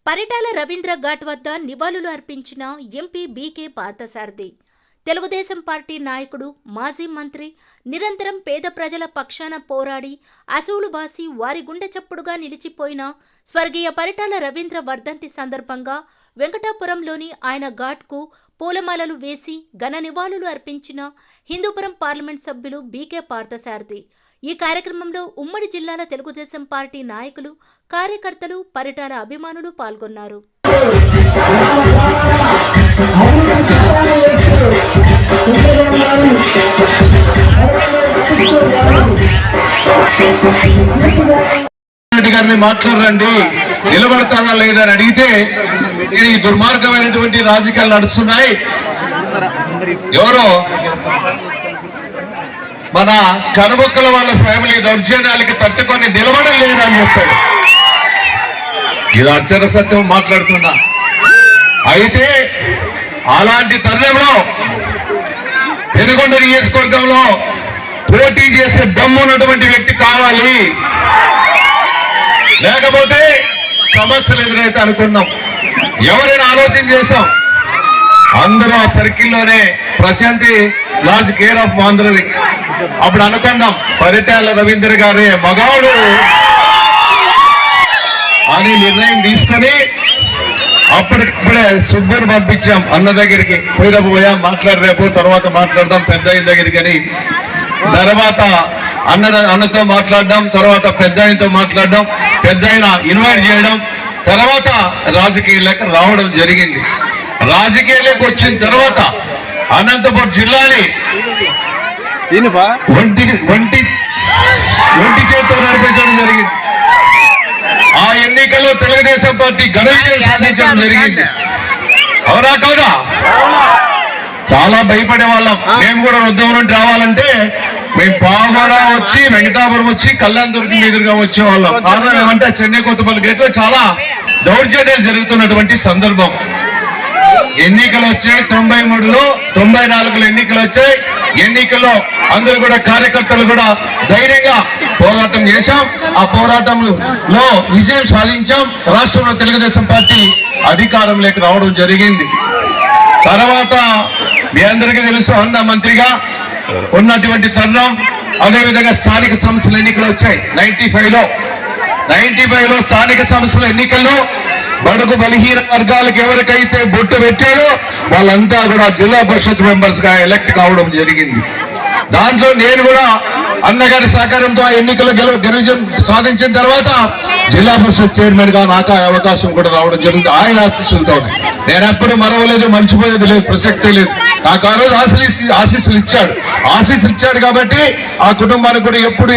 పరిటాల రవీంద్ర ఘాట్ వద్ద నివాళులు అర్పించిన MP BK Parthasarathi. Telugu Desam party నాయకుడు, మాజీ మంత్రి, నిరంతరం పేద ప్రజల పక్షాన పోరాడి అసూలు బాసి వారి గుండె చప్పుడుగా నిలిచిపోయిన స్వర్గీయ పరిటాల రవీంద్ర వర్ధంతి సందర్భంగా వెంకటాపురంలోని ఆయన ఘాట్కు పూలమాలలు వేసి ఘన నివాళులు అర్పించిన హిందూపురం పార్లమెంట్ సభ్యులు బీకే పార్థసారథి. ఈ కార్యక్రమంలో ఉమ్మడి జిల్లాల తెలుగుదేశం పార్టీ నాయకులు, కార్యకర్తలు, పరిటాల అభిమానులు పాల్గొన్నారు. గారిని మాట్లాడండి, నిలబడతారా లేదా అని అడిగితే ఈ దుర్మార్గమైనటువంటి రాజకీయాలు నడుస్తున్నాయి, ఎవరో మన కనుబొక్కల వాళ్ళ ఫ్యామిలీ దౌర్జన్యాలకి తట్టుకొని నిలబడలేదు అని చెప్పాడు. ఇది అక్షర సత్యం మాట్లాడుతున్నా. అయితే అలాంటి తరుణంలో పెనుగొండ నియోజకవర్గంలో పోటీ చేసే దమ్ము ఉన్నటువంటి వ్యక్తి కావాలి, లేకపోతే సమస్యలు ఎదురైతే అనుకున్నాం. ఎవరైనా ఆలోచన చేశాం, అందరూ ఆ సర్కిల్లోనే ప్రశాంతి లాడ్జ్ కేర్ ఆఫ్ ఆంధ్రది. అప్పుడు అనుకున్నాం పరిటాల రవీంద్ర గారే మగాడు అని నిర్ణయం తీసుకొని అప్పటికప్పుడే సుబ్బుని పంపించాం అన్న దగ్గరికి. పోయా మాట్లాడి రేపు తర్వాత మాట్లాడదాం పెద్ద ఆయన దగ్గరికి అని. తర్వాత అన్నతో మాట్లాడడం, తర్వాత పెద్ద ఆయనతో మాట్లాడడం, పెద్ద ఆయన ఇన్వైట్ చేయడం, తర్వాత రాజకీయాలకు రావడం జరిగింది. రాజకీయాలకు వచ్చిన తర్వాత అనంతపురం జిల్లాని ఒంటి చేతితో నడిపించడం జరిగింది. ఆ ఎన్నికల్లో తెలుగుదేశం పార్టీ ఘన విజయం సాధించడం జరిగింది. అవునా కాదా? చాలా భయపడే వాళ్ళం. మేము కూడా ఉద్యమం నుండి రావాలంటే మేము పాగోడ వచ్చి వెంకటాపురం వచ్చి కళ్యాణదుర్గం ఎదురుగా వచ్చేవాళ్ళం. కారణం ఏమంటే చెన్నై కొత్తపల్లి గేట్ లో చాలా దౌర్జన్యాలు జరుగుతున్నటువంటి సందర్భం. ఎన్నికలు వచ్చాయి 93లో, 94లో ఎన్నికలు వచ్చాయి. ఎన్నికల్లో అందరూ కూడా కార్యకర్తలు కూడా ధైర్యంగా పోరాటం చేశాం. ఆ పోరాటంలో విజయం సాధించాం. రాష్ట్రంలో తెలుగుదేశం పార్టీ అధికారంలోకి రావడం జరిగింది. తర్వాత మీ అందరికీ తెలుసు, అన్న మంత్రిగా ఉన్నటువంటి తరుణం. అదేవిధంగా స్థానిక సంస్థల ఎన్నికలు వచ్చాయి 95లో స్థానిక సంస్థల ఎన్నికల్లో బడుగు బలహీన వర్గాలకు ఎవరికైతే బొట్టు పెట్టాడో వాళ్ళంతా కూడా జిల్లా పరిషత్ మెంబర్స్ గా ఎలక్ట్ కావడం జరిగింది. దాంట్లో నేను కూడా అన్నగారి సహకారంతో ఆ ఎన్నికల్లో విజయం సాధించిన తర్వాత జిల్లా పరిషత్ చైర్మన్ గా నాకు అవకాశం కూడా రావడం జరిగింది. ఆయన ఆశీస్సులతో నేను ఎప్పుడు మరవలేదు, మర్చిపోయేది లేదు, ప్రసక్తే లేదు. నాకు ఆ రోజు ఆశీస్సులు ఇచ్చాడు కాబట్టి ఆ కుటుంబానికి కూడా ఎప్పుడు